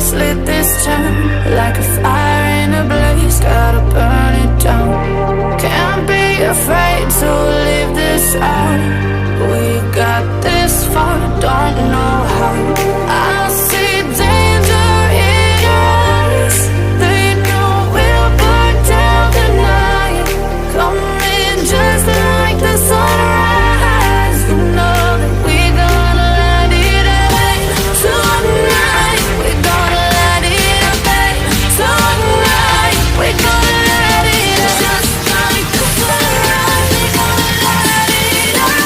furnace lit this time, like a fire in a blaze, gotta burn it down. Can't be afraid to leave this out. We got this far, don't know how. I see danger in your eyes. They know we'll burn down the night. Coming just like the sunrise. You know that we're gonna let it rain tonight. We're gonna let it rain tonight. We're gonna let it just like the sunrise. We're gonna let it rain.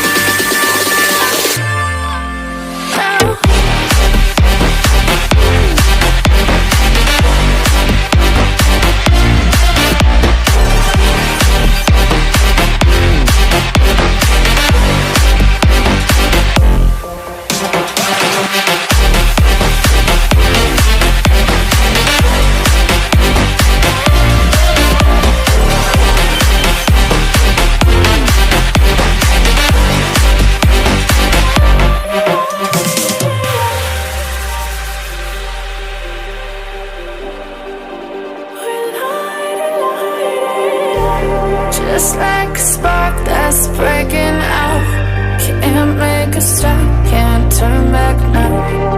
Just like a spark that's breaking out. Can't make a stop, can't turn back now.